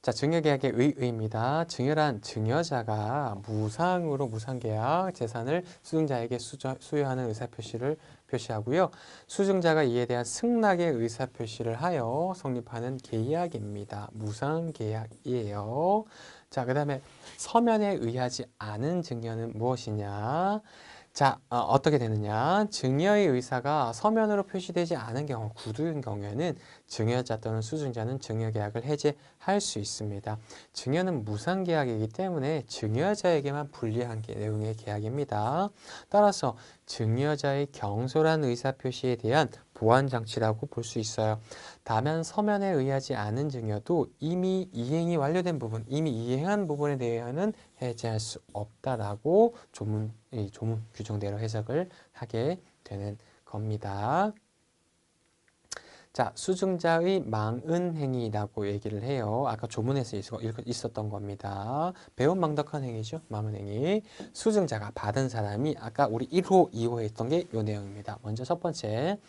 자, 증여계약의 의의입니다. 증여란 증여자가 무상으로 무상계약 재산을 수증자에게 수여하는 의사표시를 표시하고요. 수증자가 이에 대한 승낙의 의사표시를 하여 성립하는 계약입니다. 무상계약이에요. 자, 그 다음에 서면에 의하지 않은 증여는 무엇이냐? 자, 어떻게 되느냐? 증여의 의사가 서면으로 표시되지 않은 경우, 구두인 경우에는 증여자 또는 수증자는 증여계약을 해제할 수 있습니다. 증여는 무상계약이기 때문에 증여자에게만 불리한 내용의 계약입니다. 따라서 증여자의 경솔한 의사표시에 대한 보완장치라고 볼 수 있어요. 다만 서면에 의하지 않은 증여도 이미 이행이 완료된 부분, 이미 이행한 부분에 대해서는 해제할 수 없다라고 조문 규정대로 해석을 하게 되는 겁니다. 자, 수증자의 망은 행위라고 얘기를 해요. 아까 조문에서 있었던 겁니다. 배은망덕한 행위죠. 망은 행위. 수증자가 받은 사람이 아까 우리 1호, 2호에 했던 게 이 내용입니다. 먼저 첫 번째,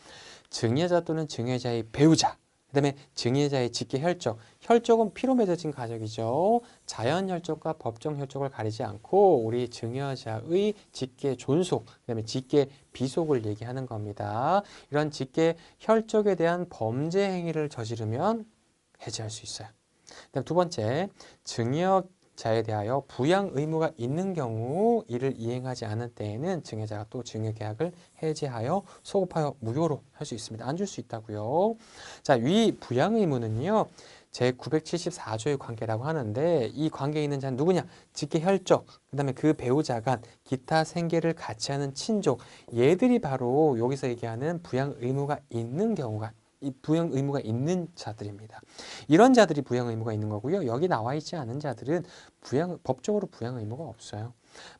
증여자 또는 증여자의 배우자. 그 다음에 증여자의 직계 혈족. 혈족은 피로 맺어진 가족이죠. 자연 혈족과 법정 혈족을 가리지 않고 우리 증여자의 직계 존속, 그 다음에 직계 비속을 얘기하는 겁니다. 이런 직계 혈족에 대한 범죄 행위를 저지르면 해제할 수 있어요. 그다음 두 번째, 증여자에 대하여 부양 의무가 있는 경우 이를 이행하지 않은 때에는 증여자가 또 증여계약을 해제하여 소급하여 무효로 할 수 있습니다. 안 줄 수 있다고요. 자, 위 부양 의무는요. 제974조의 관계라고 하는데 이 관계에 있는 자는 누구냐? 직계 혈족, 그 다음에 그 배우자 간 기타 생계를 같이 하는 친족, 얘들이 바로 여기서 얘기하는 부양 의무가 있는 경우가 이 부양 의무가 있는 자들입니다. 이런 자들이 부양 의무가 있는 거고요. 여기 나와 있지 않은 자들은 법적으로 부양 의무가 없어요.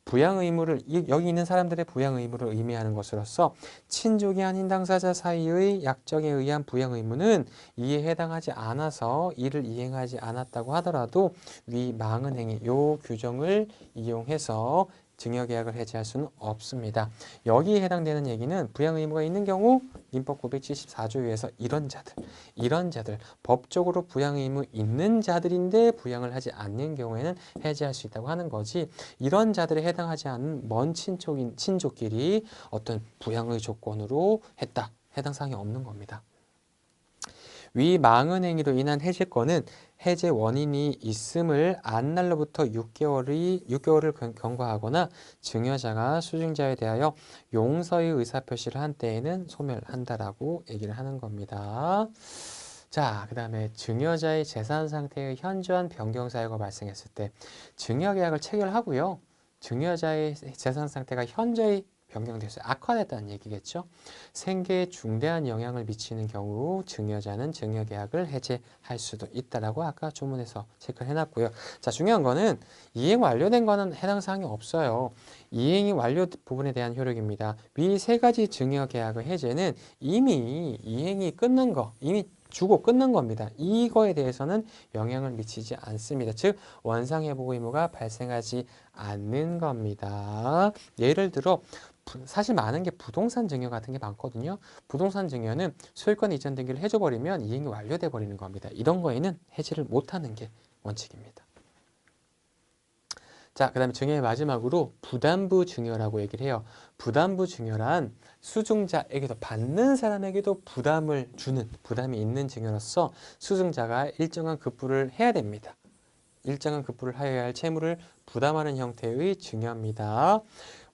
부양 의무를 여기 있는 사람들의 부양 의무를 의미하는 것으로서 친족이 아닌 당사자 사이의 약정에 의한 부양 의무는 이에 해당하지 않아서 이를 이행하지 않았다고 하더라도 위 망은 행위 요 규정을 이용해서 증여계약을 해제할 수는 없습니다. 여기에 해당되는 얘기는 부양 의무가 있는 경우 민법 974조에서 이런 자들 법적으로 부양 의무 있는 자들인데 부양을 하지 않는 경우에는 해제할 수 있다고 하는 거지 이런 자들에 해당하지 않은 먼 친족끼리 어떤 부양의 조건으로 했다. 해당 사항이 없는 겁니다. 위 망은 행위로 인한 해제권은 해제 원인이 있음을 안 날로부터 6개월을 경과하거나 증여자가 수증자에 대하여 용서의 의사표시를 한 때에는 소멸한다라고 얘기를 하는 겁니다. 자, 그 다음에 증여자의 재산 상태의 현저한 변경 사유가 발생했을 때 증여계약을 체결하고요. 증여자의 재산 상태가 현저히 변경됐어요. 악화됐다는 얘기겠죠. 생계에 중대한 영향을 미치는 경우 증여자는 증여계약을 해제할 수도 있다라고 아까 조문에서 체크를 해놨고요. 자, 중요한 거는 이행 완료된 거는 해당 사항이 없어요. 이행이 완료 부분에 대한 효력입니다. 위 세 가지 증여계약의 해제는 이미 이행이 끝난 거, 이미 주고 끝난 겁니다. 이거에 대해서는 영향을 미치지 않습니다. 즉 원상회복 의무가 발생하지 않는 겁니다. 예를 들어 사실 많은 게 부동산 증여 같은 게 많거든요. 부동산 증여는 소유권 이전 등기를 해줘버리면 이행이 완료돼 버리는 겁니다. 이런 거에는 해지를 못하는 게 원칙입니다. 자, 그 다음에 증여의 마지막으로 부담부 증여라고 얘기를 해요. 부담부 증여란 수증자에게도 받는 사람에게도 부담이 있는 증여로서 수증자가 일정한 급부를 해야 됩니다. 일정한 급부를 하여야 할 채무를 부담하는 형태의 증여입니다.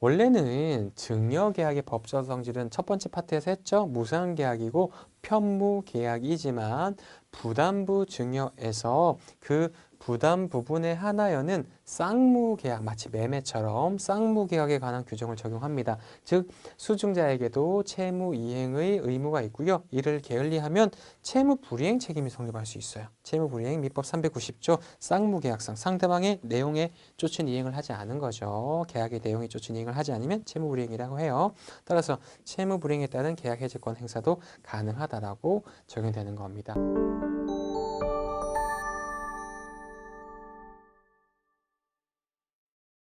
원래는 증여계약의 법적 성질은 첫 번째 파트에서 했죠. 무상계약이고 편무계약이지만 부담부 증여에서 그 부담 부분의 하나여는 쌍무계약, 마치 매매처럼 쌍무계약에 관한 규정을 적용합니다. 즉 수증자에게도 채무 이행의 의무가 있고요. 이를 게을리하면 채무 불이행 책임이 성립할 수 있어요. 채무 불이행 민법 390조 쌍무계약상 상대방의 내용에 쫓은 이행을 하지 않은 거죠. 계약의 내용에 쫓은 이행을 하지 않으면 채무 불이행이라고 해요. 따라서 채무 불이행에 따른 계약 해제권 행사도 가능하다라고 적용되는 겁니다.